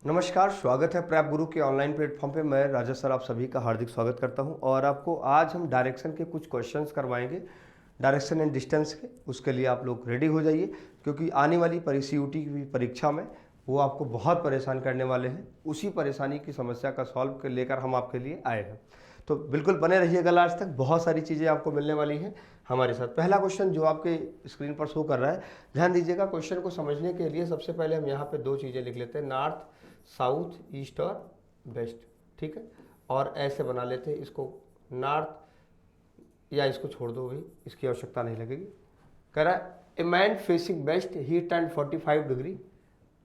नमस्कार, स्वागत है प्रैप गुरु के ऑनलाइन प्लेटफॉर्म पे। मैं राजा सर आप सभी का हार्दिक स्वागत करता हूं और आपको आज हम डायरेक्शन के कुछ क्वेश्चंस करवाएंगे, डायरेक्शन एंड डिस्टेंस के। उसके लिए आप लोग रेडी हो जाइए क्योंकि आने वाली CUT की परीक्षा में वो आपको बहुत परेशान करने वाले हैं। उसी परेशानी की समस्या का सॉल्व लेकर हम आपके लिए आए हैं, तो बिल्कुल बने रहिएगा लास्ट तक। बहुत सारी चीज़ें आपको मिलने वाली हैं हमारे साथ। पहला क्वेश्चन जो आपके स्क्रीन पर शो कर रहा है, ध्यान दीजिएगा। क्वेश्चन को समझने के लिए सबसे पहले हम यहाँ पे दो चीज़ें लिख लेते हैं, नॉर्थ, साउथ, ईस्ट और वेस्ट। ठीक है, और ऐसे बना लेते हैं इसको, नॉर्थ, या इसको छोड़ दो, भी इसकी आवश्यकता नहीं लगेगी। कह रहा है a man facing west he turn 45 degree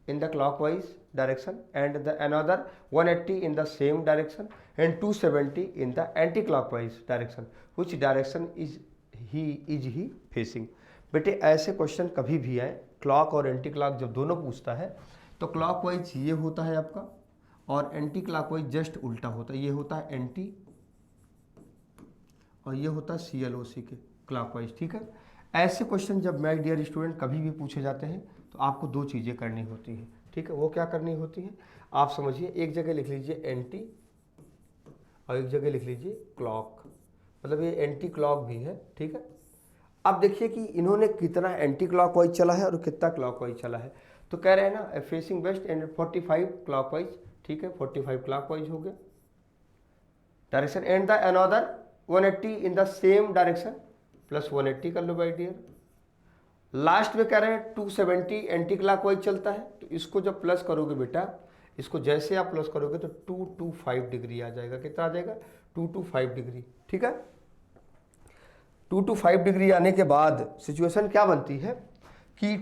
in the clockwise direction and the another 180 in the same direction and 270 in the anti-clockwise direction. Which direction is he facing? बेटे ऐसे क्वेश्चन कभी भी आए, क्लॉक और एंटी क्लॉक जब दोनों पूछता है तो क्लॉकवाइज ये होता है आपका और एंटी क्लॉकवाइज जस्ट उल्टा होता है। ये होता है एंटी और ये होता है CLOC के क्लॉकवाइज। ठीक है, ऐसे क्वेश्चन जब माय डियर स्टूडेंट कभी भी पूछे जाते हैं तो आपको दो चीज़ें करनी होती है। ठीक है, वो क्या करनी होती है आप समझिए। एक जगह लिख लीजिए एंटी और एक जगह लिख लीजिए क्लॉक, मतलब ये एंटी क्लॉक भी है। ठीक है, अब देखिए कि इन्होंने कितना एंटी क्लॉकवाइज चला है और कितना क्लॉकवाइज चला है। तो कह रहे हैं ना फेसिंग वेस्ट एंड 45 क्लॉकवाइज। ठीक है, 45 क्लॉकवाइज हो गया direction and the another 180 in the same direction, plus 180 कर लो बाय डियर। लास्ट में कह रहे हैं 270 एंटी क्लॉकवाइज चलता है, तो इसको जब प्लस करोगे बेटा, इसको जैसे आप प्लस करोगे तो 225 डिग्री आ जाएगा। कितना आ जाएगा? 225 डिग्री। ठीक है, 225 डिग्री आने के बाद सिचुएशन क्या बनती है कि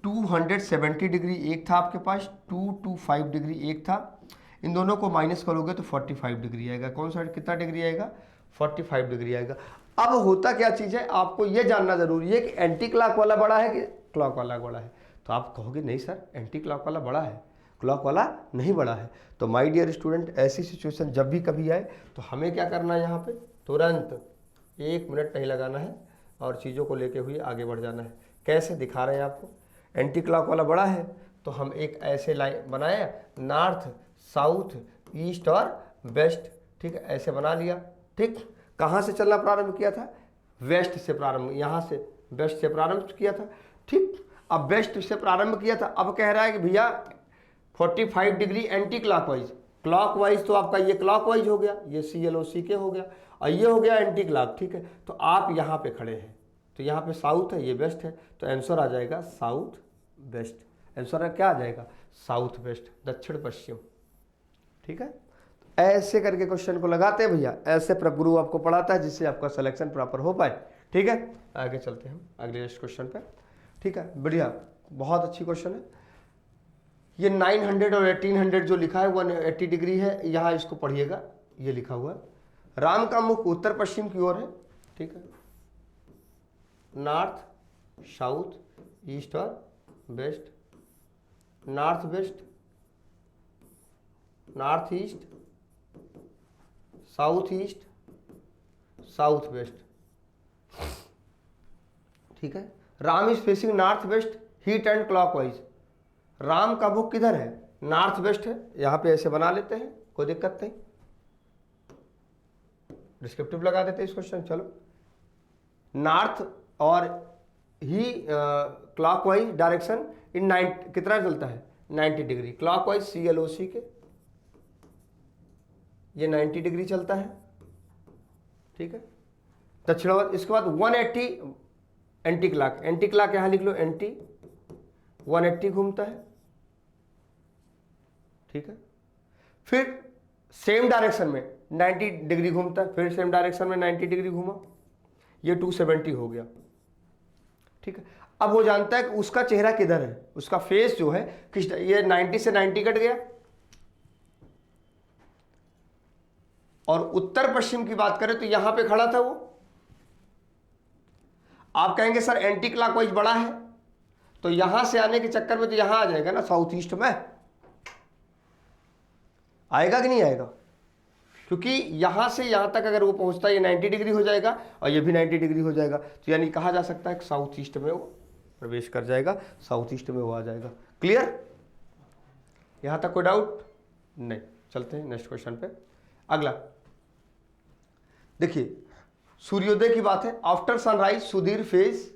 270 डिग्री एक था आपके पास, 225 डिग्री एक था, इन दोनों को माइनस करोगे तो 45 डिग्री आएगा। कौन सा कितना डिग्री आएगा? 45 डिग्री आएगा। अब होता क्या चीज़ है, आपको यह जानना जरूरी है कि एंटी क्लॉक वाला बड़ा है कि क्लॉक वाला बड़ा है। तो आप कहोगे नहीं सर, एंटी क्लॉक वाला बड़ा है, क्लॉक वाला नहीं बड़ा है। तो माय डियर स्टूडेंट, ऐसी सिचुएशन जब भी कभी आए तो हमें क्या करना है, यहाँ पे तुरंत 1 मिनट नहीं लगाना है और चीज़ों को लेके हुए आगे बढ़ जाना है। कैसे दिखा रहे हैं आपको, एंटी क्लॉक वाला बड़ा है तो हम एक ऐसे लाइन बनाए, नॉर्थ, साउथ, ईस्ट और वेस्ट। ठीक है, ऐसे बना लिया। ठीक, कहाँ से चलना प्रारंभ किया था? वेस्ट से प्रारंभ, यहाँ से वेस्ट से प्रारंभ किया था। ठीक, अब वेस्ट से प्रारंभ किया था, अब कह रहा है कि भैया 45 डिग्री एंटी क्लॉकवाइज। क्लॉकवाइज तो आपका ये क्लॉकवाइज हो गया, ये CLOC के हो गया, और ये हो गया एंटी क्लॉक। ठीक है, तो आप यहाँ पे खड़े हैं, तो यहाँ पे साउथ है, ये वेस्ट है, तो आंसर आ जाएगा साउथ वेस्ट। आंसर क्या आ जाएगा? साउथ वेस्ट, दक्षिण पश्चिम। ठीक है, ऐसे करके क्वेश्चन को लगाते हैं भैया, ऐसे प्रभुगुरु आपको पढ़ाता है जिससे आपका सिलेक्शन प्रॉपर हो पाए। ठीक है, आगे चलते हैं हम अगले क्वेश्चन पे। ठीक है, बढ़िया, बहुत अच्छी क्वेश्चन है ये। 900 और 1800 जो लिखा है 180 डिग्री है, यहाँ इसको पढ़िएगा, ये लिखा हुआ है राम का मुख उत्तर पश्चिम की ओर है। ठीक है, नॉर्थ, साउथ, ईस्ट और west, north west, north east, south east, south west. ठीक है, Ram is facing north west, he turn clockwise. Ram का मुख किधर है? नॉर्थ वेस्ट है, यहां पे ऐसे बना लेते हैं, कोई दिक्कत नहीं, डिस्क्रिप्टिव लगा देते हैं इस क्वेश्चन। चलो, नॉर्थ और ही क्लॉकवाइज डायरेक्शन इन 90 कितना चलता है? 90 डिग्री। क्लॉकवाइज CLOC के ये 90 डिग्री चलता है। ठीक है, दक्षिणावर्त। इसके बाद 180 एंटी क्लॉक, एंटी क्लॉक यहां लिख लो, एंटी 180 घूमता है। ठीक है, फिर सेम डायरेक्शन में 90 डिग्री घूमता है, फिर सेम डायरेक्शन में 90 डिग्री घूमा, ये 270 हो गया। ठीक है, अब वो जानता है कि उसका चेहरा किधर है, उसका फेस जो है किस, ये 90 से 90 कट गया। और उत्तर पश्चिम की बात करें तो यहां पे खड़ा था वो। आप कहेंगे सर एंटी क्लॉकवाइज बड़ा है, तो यहां से आने के चक्कर में तो यहां आ जाएगा ना, साउथ ईस्ट में आएगा कि नहीं आएगा? क्योंकि यहां से यहां तक अगर वो पहुंचता है ये 90 डिग्री हो जाएगा और ये भी 90 डिग्री हो जाएगा, तो यानी कहा जा सकता है कि साउथ ईस्ट में वो प्रवेश कर जाएगा, साउथ ईस्ट में वो आ जाएगा। क्लियर? यहाँ तक कोई डाउट नहीं? चलते हैं नेक्स्ट क्वेश्चन पे। अगला देखिए, सूर्योदय की बात है। After sunrise Sudhir face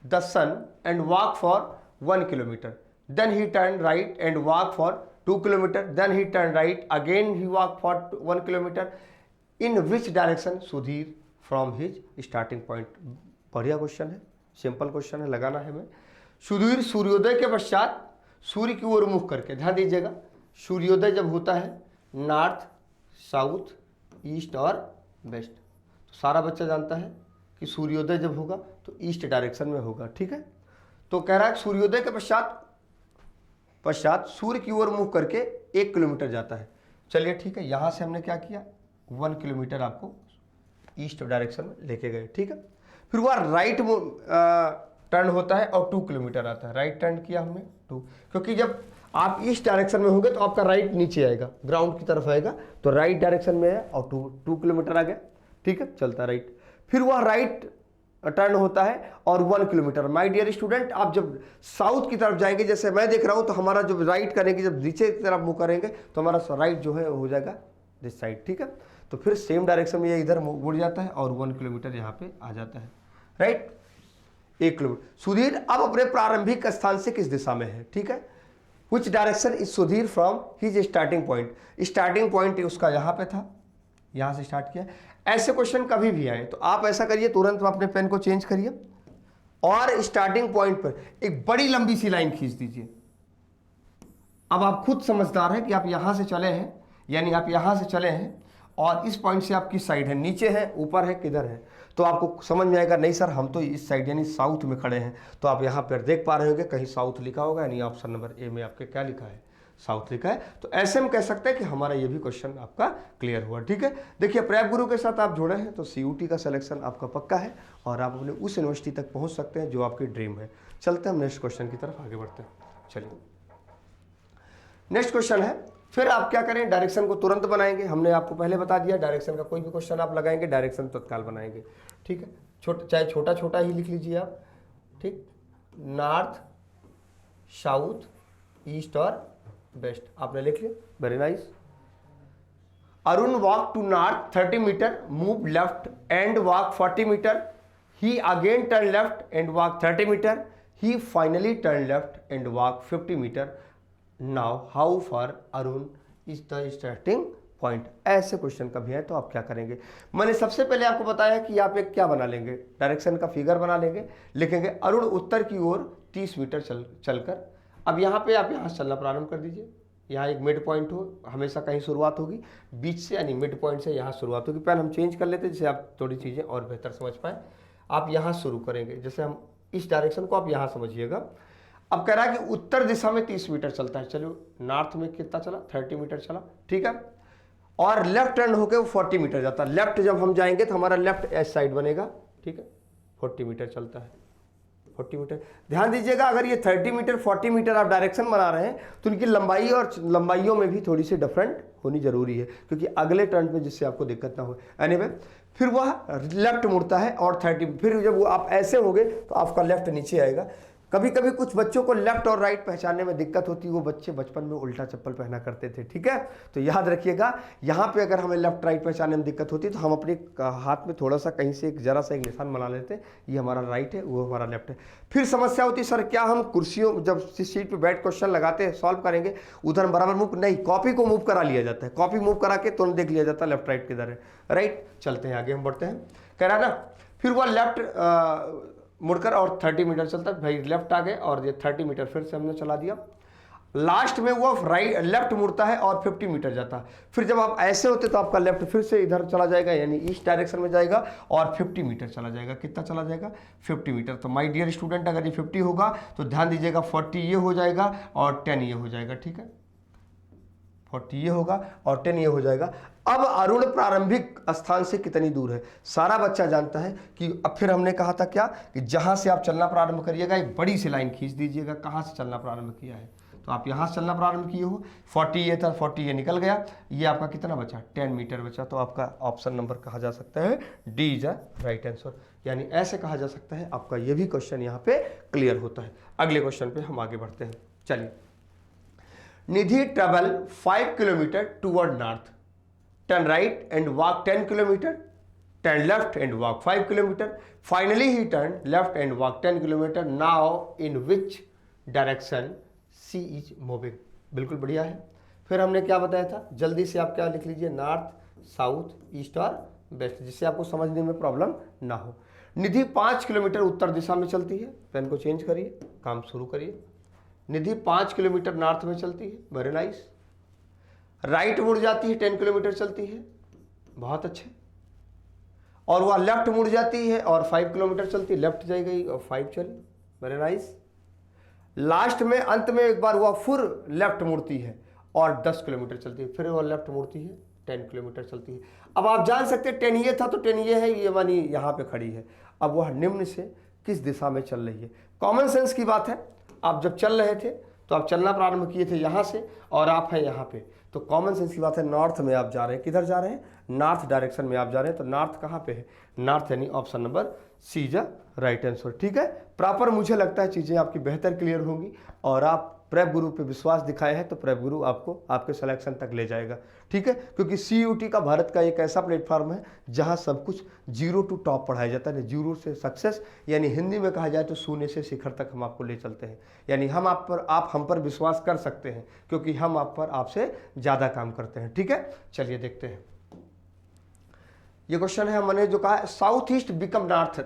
the sun and walk for 1 kilometre, then he turn right and walk for 2 kilometre, then he turn right again he walk for 1 kilometre, in which direction Sudhir from his starting point. बढ़िया question है, simple question है, लगाना है हमें। सुधीर सूर्योदय के पश्चात सूर्य की ओर मुख करके, ध्यान दीजिएगा, सूर्योदय जब होता है नॉर्थ, साउथ, ईस्ट और वेस्ट, तो सारा बच्चा जानता है कि सूर्योदय जब होगा तो ईस्ट डायरेक्शन में होगा, ठीक है। तो कह रहा है सूर्योदय के पश्चात सूर्य की ओर मुख करके 1 किलोमीटर जाता है। चलिए ठीक है, यहां से हमने क्या किया, 1 किलोमीटर आपको ईस्ट डायरेक्शन में लेके गए, ठीक है। फिर वह राइट टर्न होता है और 2 किलोमीटर आता है। राइट टर्न किया हमने 2, क्योंकि जब आप ईस्ट डायरेक्शन में होंगे तो आपका राइट नीचे आएगा, ग्राउंड की तरफ आएगा, तो राइट डायरेक्शन में है और 2 किलोमीटर आ गया, ठीक है, चलता राइट। फिर वह राइट टर्न होता है और 1 किलोमीटर। माय डियर स्टूडेंट, आप जब साउथ की तरफ जाएंगे, जैसे मैं देख रहा हूं, तो हमारा जब राइट करेंगे, जब नीचे की तरफ मुंह करेंगे तो हमारा राइट जो है हो जाएगा दिस साइड, ठीक है। तो फिर सेम डायरेक्शन में ये इधर मुड़ जाता है और 1 किलोमीटर यहाँ पे आ जाता है, राइट, 1 किलोमीटर। सुधीर अब अपने प्रारंभिक स्थान से किस दिशा में है, ठीक है। Which direction is Sudhir from his starting point. Starting point उसका यहाँ पे था, यहाँ से स्टार्ट किया। ऐसे क्वेश्चन कभी भी आए तो आप ऐसा करिए, तुरंत अपने पेन को चेंज करिए और स्टार्टिंग पॉइंट पर एक बड़ी लंबी सी लाइन खींच दीजिए। अब आप खुद समझदार हैं कि आप यहां से चले हैं, यानी आप यहां से चले हैं और इस पॉइंट से आप किस साइड है, नीचे है, ऊपर है, किधर है, तो आपको समझ में आएगा, नहीं सर हम तो इस साइड यानी साउथ में खड़े हैं। तो आप यहाँ पर देख पा रहे होंगे कहीं साउथ लिखा होगा, यानी ऑप्शन नंबर ए में आपके क्या लिखा है, साउथ लिखा है। तो ऐसे हम कह सकते हैं कि हमारा ये भी क्वेश्चन आपका क्लियर हुआ, ठीक है। देखिए, प्रैप गुरु के साथ आप जुड़े हैं तो CUT का सिलेक्शन आपका पक्का है और आप अपने उस यूनिवर्सिटी तक पहुंच सकते हैं जो आपकी ड्रीम है। चलते हैं हम नेक्स्ट क्वेश्चन की तरफ आगे बढ़ते हैं। चलिए, नेक्स्ट क्वेश्चन है, फिर आप क्या करें, डायरेक्शन को तुरंत बनाएंगे। हमने आपको पहले बता दिया, डायरेक्शन का कोई भी क्वेश्चन आप लगाएंगे डायरेक्शन तत्काल बनाएंगे, ठीक है। चाहे छोटा छोटा ही लिख लीजिए आप, ठीक, नॉर्थ, साउथ, ईस्ट और बेस्ट आपने लिख लिया, very nice. Arun walk to north 30 metre, move left and walk 40 metre, he again turn left and walk 30 metre, he finally turn left and walk 50 metre. Now how far Arun is the starting point. ऐसे question कभी है तो आप क्या करेंगे, मैंने सबसे पहले आपको बताया कि आप एक क्या बना लेंगे, डायरेक्शन का फिगर बना लेंगे, लिखेंगे अरुण उत्तर की ओर 30 मीटर चलकर। अब यहाँ पे आप यहाँ से चलना प्रारंभ कर दीजिए। यहाँ एक मिड पॉइंट हो, हमेशा कहीं शुरुआत होगी बीच से, यानी मिड पॉइंट से यहाँ शुरुआत होगी। पहले हम चेंज कर लेते हैं जिससे आप थोड़ी चीज़ें और बेहतर समझ पाए। आप यहाँ शुरू करेंगे, जैसे हम इस डायरेक्शन को आप यहाँ समझिएगा। अब कह रहा है कि उत्तर दिशा में 30 मीटर चलता है, चलो नॉर्थ में कितना चला, 30 मीटर चला, ठीक है। और लेफ्ट टर्न होकर वो 40 मीटर जाता है। लेफ्ट जब हम जाएंगे तो हमारा लेफ्ट एस साइड बनेगा, ठीक है, 40 मीटर चलता है, 40 मीटर। ध्यान दीजिएगा, अगर ये 30 मीटर 40 मीटर आप डायरेक्शन बना रहे हैं तो इनकी लंबाई और लंबाइयों में भी थोड़ी सी डिफरेंट होनी जरूरी है, क्योंकि अगले टर्न पे जिससे आपको दिक्कत ना हो। एनीवे, फिर वह लेफ्ट मुड़ता है और 30, फिर जब वो आप ऐसे होगे तो आपका लेफ्ट नीचे आएगा। कभी कभी कुछ बच्चों को लेफ्ट और राइट पहचानने में दिक्कत होती है, वो बच्चे बचपन में उल्टा चप्पल पहना करते थे, ठीक है। तो याद रखिएगा, यहाँ पे अगर हमें लेफ्ट राइट पहचानने में दिक्कत होती है तो हम अपने हाथ में थोड़ा सा कहीं से जरा सा एक निशान बना लेते हैं, ये हमारा राइट है, वो हमारा लेफ्ट है। फिर समस्या होती है, सर क्या हम कुर्सियों जब सीट पे बैठ क्वेश्चन लगाते हैं सॉल्व करेंगे उधर बराबर मूव, नहीं, कॉपी को मूव करा लिया जाता है, कॉपी मूव करा के तुरंत देख लिया जाता है लेफ्ट राइट किधर है, राइट। चलते हैं आगे, हम बढ़ते हैं। कह रहा ना, फिर वह लेफ्ट मुड़कर और 30 मीटर चलता है, भाई लेफ्ट आ गए और ये 30 मीटर फिर से हमने चला दिया। लास्ट में वो लेफ्ट मुड़ता है और 50 मीटर जाता है। फिर जब आप ऐसे होते तो आपका लेफ्ट फिर से इधर चला जाएगा, यानी ईस्ट डायरेक्शन में जाएगा और 50 मीटर चला जाएगा। कितना चला जाएगा, 50 मीटर। तो माय डियर स्टूडेंट, अगर ये 50 होगा तो ध्यान दीजिएगा 40 ये हो जाएगा और 10 ये हो जाएगा, ठीक है, 40 ये होगा और 10 ये हो जाएगा। अब अरुण प्रारंभिक स्थान से कितनी दूर है, सारा बच्चा जानता है कि अब फिर हमने कहा था क्या कि जहां से आप चलना प्रारंभ करिएगा एक बड़ी सी लाइन खींच दीजिएगा, कहां से चलना प्रारंभ किया है, तो आप यहां से चलना प्रारंभ किए हो। 40 ये था, 40 ये निकल गया, ये आपका कितना बचा, 10 मीटर बचा। तो आपका ऑप्शन नंबर कहा जा सकता है D is a right answer, यानी ऐसे कहा जा सकता है। आपका ये भी क्वेश्चन यहाँ पे क्लियर होता है। अगले क्वेश्चन पे हम आगे बढ़ते हैं। चलिए, Nidhi travel 5 kilometre toward north, turn right and walk 10 kilometre, turn left and walk 5 kilometre, finally he turn left and walk 10 kilometre, now in which direction she is moving. बिल्कुल बढ़िया है। फिर हमने क्या बताया था, जल्दी से आप क्या लिख लीजिए, नॉर्थ, साउथ, ईस्ट और वेस्ट, जिससे आपको समझने में प्रॉब्लम ना हो। निधि 5 किलोमीटर उत्तर दिशा में चलती है, पेन को चेंज करिए, काम शुरू करिए। निधि 5 किलोमीटर नॉर्थ में चलती है, वेरी नाइस। राइट मुड़ जाती है, 10 किलोमीटर चलती है, बहुत अच्छे। और वह लेफ्ट मुड़ जाती है और 5 किलोमीटर चलती है, लेफ्ट जाई गई और 5 चली, वेरी नाइस। लास्ट में अंत में एक बार वह फिर लेफ्ट मुड़ती है और 10 किलोमीटर चलती है, फिर वह लेफ्ट मुड़ती है, 10 किलोमीटर चलती है। अब आप जान सकते हैं 10 ये था तो 10 ये है, ये मानी यहाँ पे खड़ी है। अब वह निम्न से किस दिशा में चल रही है, कॉमन सेंस की बात है। आप जब चल रहे थे तो आप चलना प्रारंभ किए थे यहाँ से और आप हैं यहाँ पे, तो कॉमन सेंस की बात है, नॉर्थ में आप जा रहे हैं। किधर जा रहे हैं, नॉर्थ डायरेक्शन में आप जा रहे हैं। तो नॉर्थ कहाँ पे है, नॉर्थ, यानी option number C is right answer. ठीक है, प्रॉपर मुझे लगता है चीज़ें आपकी बेहतर क्लियर होंगी और आप प्रेप गुरु पे विश्वास दिखाए हैं तो प्रेप गुरु आपको आपके सिलेक्शन तक ले जाएगा। ठीक है, क्योंकि CUT का भारत का एक ऐसा प्लेटफॉर्म है जहां सब कुछ 0 टू टॉप पढ़ाया जाता है, 0 से सक्सेस, यानी हिंदी में कहा जाए तो शून्य से शिखर तक हम आपको ले चलते हैं। यानी आप हम पर विश्वास कर सकते हैं क्योंकि हम आपसे ज़्यादा काम करते हैं। ठीक है, चलिए देखते हैं। ये क्वेश्चन है हमने जो कहा, south east become north,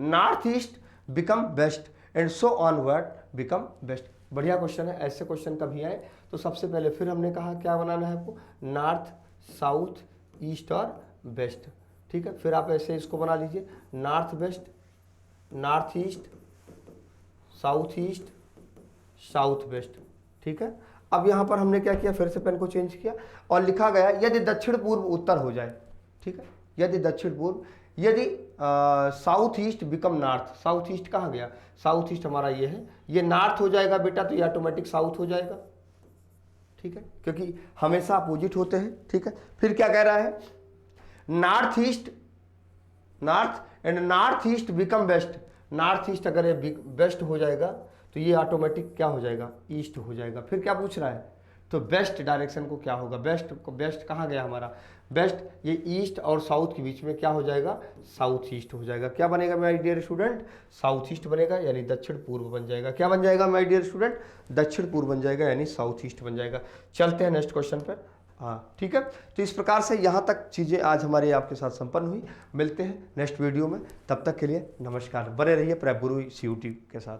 north east become west and so onward become west. बढ़िया क्वेश्चन है। ऐसे क्वेश्चन कभी आए तो सबसे पहले फिर हमने कहा क्या बनाना है आपको, नॉर्थ, साउथ, ईस्ट और वेस्ट। ठीक है, फिर आप ऐसे इसको बना लीजिए, north west, north east, south east, south west. ठीक है, अब यहाँ पर हमने क्या किया, फिर से पेन को चेंज किया और लिखा गया यदि दक्षिण पूर्व उत्तर हो जाए। ठीक है, यदि दक्षिण पूर्व, यदि south east become north, south east कहाँ गया, साउथ ईस्ट हमारा ये है, ये नॉर्थ हो जाएगा बेटा तो ये ऑटोमेटिक साउथ हो जाएगा। ठीक है, क्योंकि हमेशा अपोजिट होते हैं। ठीक है, फिर क्या कह रहा है, north east, north and north east become west, north east अगर ये वेस्ट हो जाएगा तो ये ऑटोमेटिक क्या हो जाएगा, ईस्ट हो जाएगा। फिर क्या पूछ रहा है, तो वेस्ट डायरेक्शन को क्या होगा, वेस्ट कहाँ गया हमारा, वेस्ट, ये ईस्ट और साउथ के बीच में क्या हो जाएगा, साउथ ईस्ट हो जाएगा। क्या बनेगा my dear student, south east बनेगा, यानी दक्षिण पूर्व बन जाएगा। क्या बन जाएगा माय डियर स्टूडेंट, दक्षिण पूर्व बन जाएगा, यानी साउथ ईस्ट बन जाएगा। चलते हैं नेक्स्ट क्वेश्चन पर। हाँ ठीक है, तो इस प्रकार से यहाँ तक चीज़ें आज हमारे आपके साथ संपन्न हुई। मिलते हैं नेक्स्ट वीडियो में, तब तक के लिए नमस्कार। बने रहिए प्रेप गुरु CUT के साथ।